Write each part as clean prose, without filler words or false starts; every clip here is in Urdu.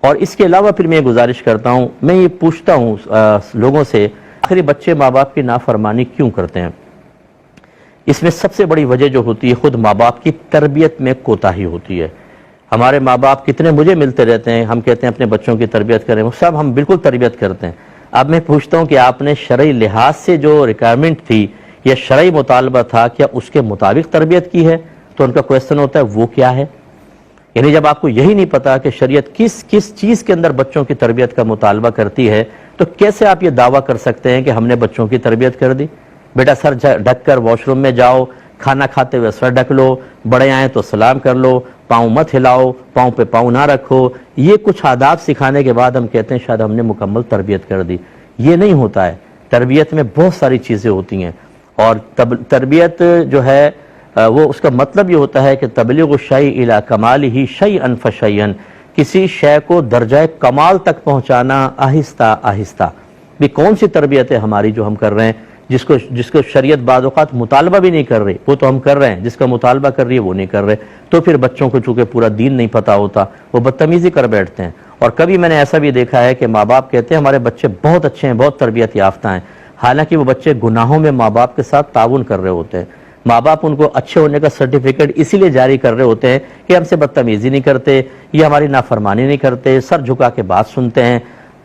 اور اس کے علاوہ پھر میں گزارش کرتا ہوں، میں یہ پوچھتا ہوں لوگوں سے، آخری بچے ماں باپ کی نافرمانی کیوں کرتے ہیں؟ اس میں سب سے بڑی وجہ جو ہوتی ہے خود ماں باپ کی تربیت میں کوتاہی ہوتی ہے۔ ہمارے ماں باپ کتنے مجھے ملتے رہتے ہیں، ہم کہتے ہیں اپنے بچوں کی تربیت کریں، سب ہم بالکل تربیت کرتے ہیں۔ اب میں پوچھتا ہوں کہ آپ نے شرعی لحاظ سے جو ریکوائرمنٹ تھی یا شرعی مطالبہ تھا، کیا اس کے مطابق تربیت کی ہے؟ تو ان کا کویسچن ہوتا ہے وہ کیا ہے؟ یعنی جب آپ کو یہی نہیں پتا کہ شریعت کس چیز کے اندر بچوں کی تربیت کا مطالبہ کرتی ہے، تو کیسے آپ یہ دعویٰ کر سکتے ہیں کہ ہم نے بچوں کی تربیت کر دی؟ بیٹا سر ڈھک کر واش روم میں جاؤ، کھانا کھاتے ہوئے سر ڈھک لو، بڑے آئیں تو سلام کر لو، پاؤں مت ہلاؤ، پاؤں پہ پاؤں نہ رکھو، یہ کچھ آداب سکھانے کے بعد ہم کہتے ہیں شاید ہم نے مکمل تربیت کر دی۔ یہ نہیں ہوتا ہے، تربیت میں بہت ساری چیزیں ہوتی ہیں، اور تربیت جو ہے وہ اس کا مطلب یہ ہوتا ہے کہ تبلیغ الشیء الی کمالہ شیئا فشیئا، کسی شے کو درجہ کمال تک پہنچانا آہستہ آہستہ۔ بھی کون سی تربیت ہے ہماری جو ہم کر رہے ہیں، جس کو شریعت بعض اوقات مطالبہ بھی نہیں کر رہی، وہ تو ہم کر رہے ہیں، جس کا مطالبہ کر رہی ہے وہ نہیں کر رہے، تو پھر بچوں کو چونکہ پورا دین نہیں پتا ہوتا، وہ بدتمیزی کر بیٹھتے ہیں۔ اور کبھی میں نے ایسا بھی دیکھا ہے کہ ماں باپ کہتے ہیں ہمارے بچے بہت اچھے ہیں، بہت تربیت یافتہ ہیں، حالانکہ وہ بچے گناہوں میں ماں باپ کے ساتھ تعاون کر رہے ہوتے ہیں۔ ماں باپ ان کو اچھے ہونے کا سرٹیفکیٹ اسی لیے جاری کر رہے ہوتے ہیں کہ ہم سے بدتمیزی نہیں کرتے، یہ ہماری نافرمانی نہیں کرتے، سر جھکا کے بات سنتے ہیں۔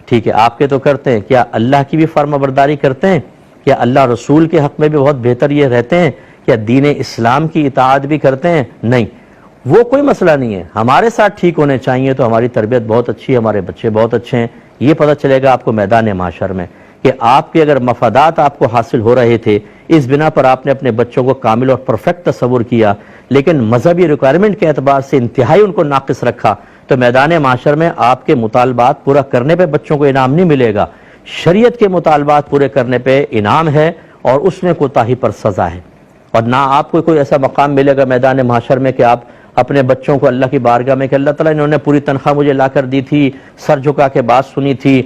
ٹھیک ہے، آپ کے تو کرتے ہیں، کیا اللہ کی بھی فرما برداری کرتے ہیں؟ کیا اللہ رسول کے حق میں بھی بہت بہتر یہ رہتے ہیں؟ کیا دین اسلام کی اطاعت بھی کرتے ہیں؟ نہیں، وہ کوئی مسئلہ نہیں ہے، ہمارے ساتھ ٹھیک ہونے چاہیے تو ہماری تربیت بہت اچھی ہے، ہمارے بچے بہت اچھے ہیں۔ یہ پتہ چلے گا آپ کو میدان معاشر میں کہ آپ کے اگر مفادات آپ کو حاصل ہو رہے تھے، اس بنا پر آپ نے اپنے بچوں کو کامل اور پرفیکٹ تصور کیا، لیکن مذہبی ریکوائرمنٹ کے اعتبار سے انتہائی ان کو ناقص رکھا، تو میدان معاشر میں آپ کے مطالبات پورا کرنے پہ بچوں کو انعام نہیں ملے گا، شریعت کے مطالبات پورے کرنے پہ انعام ہے، اور اس میں کوتاہی پر سزا ہے۔ اور نہ آپ کو کوئی ایسا مقام ملے گا میدان معاشر میں کہ آپ اپنے بچوں کو اللہ کی بارگاہ میں کہ اللہ تعالیٰ انہوں نے پوری تنخواہ مجھے لا کر دی تھی، سر جھکا کے بات سنی تھی،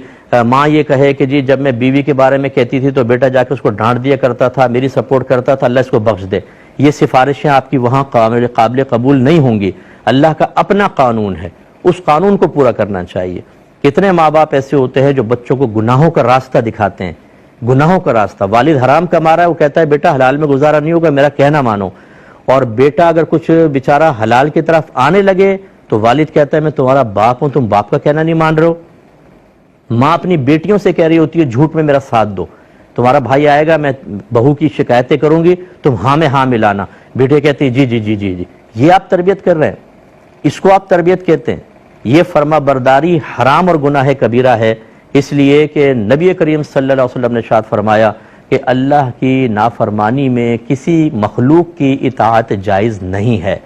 ماں یہ کہے کہ جی جب میں بیوی کے بارے میں کہتی تھی تو بیٹا جا کے اس کو ڈانٹ دیا کرتا تھا، میری سپورٹ کرتا تھا، اللہ اس کو بخش دے۔ یہ سفارشیں آپ کی وہاں قابل قبول نہیں ہوں گی۔ اللہ کا اپنا قانون ہے، اس قانون کو پورا کرنا چاہیے۔ کتنے ماں باپ ایسے ہوتے ہیں جو بچوں کو گناہوں کا راستہ دکھاتے ہیں، گناہوں کا راستہ۔ والد حرام کما رہا ہے، وہ کہتا ہے بیٹا حلال میں گزارا نہیں ہوگا، میرا کہنا مانو، اور بیٹا اگر کچھ بیچارہ حلال کی طرف آنے لگے تو والد کہتا ہے میں تمہارا باپ ہوں، تم باپ کا کہنا نہیں مان رہے ہو۔ ماں اپنی بیٹیوں سے کہہ رہی ہوتی ہے جھوٹ میں میرا ساتھ دو، تمہارا بھائی آئے گا میں بہو کی شکایتیں کروں گی، تم ہاں میں ہاں ملانا۔ بیٹے کہتے ہیں جی جی جی جی جی۔ یہ آپ تربیت کر رہے ہیں، اس کو آپ تربیت کہتے ہیں؟ یہ فرما برداری حرام اور گناہ کبیرہ ہے، اس لیے کہ نبی کریم صلی اللہ علیہ وسلم نے ارشاد فرمایا کہ اللہ کی نافرمانی میں کسی مخلوق کی اطاعت جائز نہیں ہے۔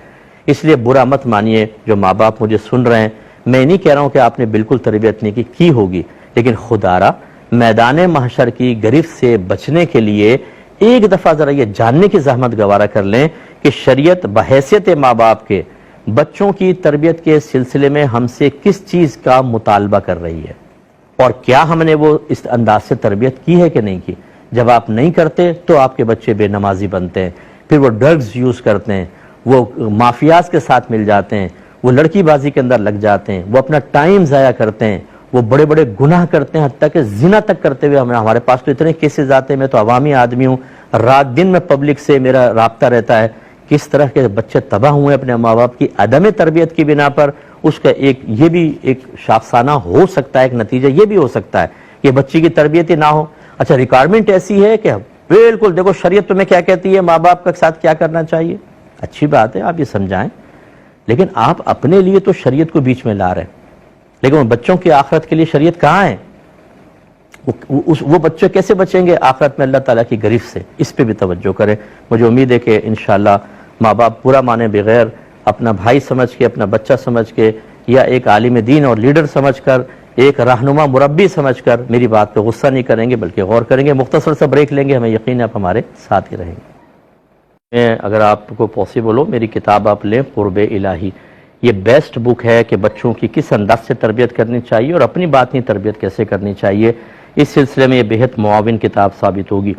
اس لیے برا مت مانیے جو ماں باپ مجھے سن رہے ہیں، میں نہیں کہہ رہا ہوں کہ آپ نے بالکل تربیت نہیں کی ہوگی، لیکن خدا را میدان محشر کی گرفت سے بچنے کے لیے ایک دفعہ ذرا یہ جاننے کی زحمت گوارا کر لیں کہ شریعت بحیثیت ماں باپ کے بچوں کی تربیت کے سلسلے میں ہم سے کس چیز کا مطالبہ کر رہی ہے، اور کیا ہم نے وہ اس انداز سے تربیت کی ہے کہ نہیں کی۔ جب آپ نہیں کرتے تو آپ کے بچے بے نمازی بنتے ہیں، پھر وہ ڈرگز یوز کرتے ہیں، وہ مافیاز کے ساتھ مل جاتے ہیں، وہ لڑکی بازی کے اندر لگ جاتے ہیں، وہ اپنا ٹائم ضائع کرتے ہیں، وہ بڑے بڑے گناہ کرتے ہیں، حتیٰ کہ زنا تک کرتے ہوئے ہمارے پاس تو اتنے کیسز آتے ہیں، میں تو عوامی آدمی ہوں، رات دن میں پبلک سے میرا رابطہ رہتا ہے، کس طرح کے بچے تباہ ہوئے اپنے ماں باپ کی عدم تربیت کی بنا پر۔ اس کا یہ بھی ایک شاخسانہ ہو سکتا ہے، ایک نتیجہ یہ بھی ہو سکتا ہے کہ بچی کی تربیت ہی نہ ہو۔ اچھا ریکوائرمنٹ ایسی ہے کہ بالکل دیکھو شریعت تمہیں کیا کہتی ہے، ماں باپ کے ساتھ کیا کرنا چاہیے، اچھی بات ہے آپ یہ سمجھائیں، لیکن آپ اپنے لیے تو شریعت کو بیچ میں لا رہے ہیں، لیکن بچوں کی آخرت کے لیے شریعت کہاں ہے؟ وہ بچے کیسے بچیں گے آخرت میں اللہ تعالیٰ کی گرفت سے؟ اس پہ بھی توجہ کریں۔ مجھے امید ہے کہ انشاءاللہ ماں باپ پورا مانے بغیر اپنا بھائی سمجھ کے، اپنا بچہ سمجھ کے، یا ایک عالم دین اور لیڈر سمجھ کر، ایک رہنما مربی سمجھ کر میری بات پہ غصہ نہیں کریں گے بلکہ غور کریں گے۔ مختصر سا بریک لیں گے، ہمیں یقین ہے آپ ہمارے ساتھ ہی رہیں گے۔ اگر آپ کو پاسبل ہو میری کتاب آپ لیں، قرب الہی، یہ بیسٹ بک ہے کہ بچوں کی کس انداز سے تربیت کرنی چاہیے اور اپنی باطنی تربیت کیسے کرنی چاہیے، اس سلسلے میں یہ بہت معاون کتاب ثابت ہوگی۔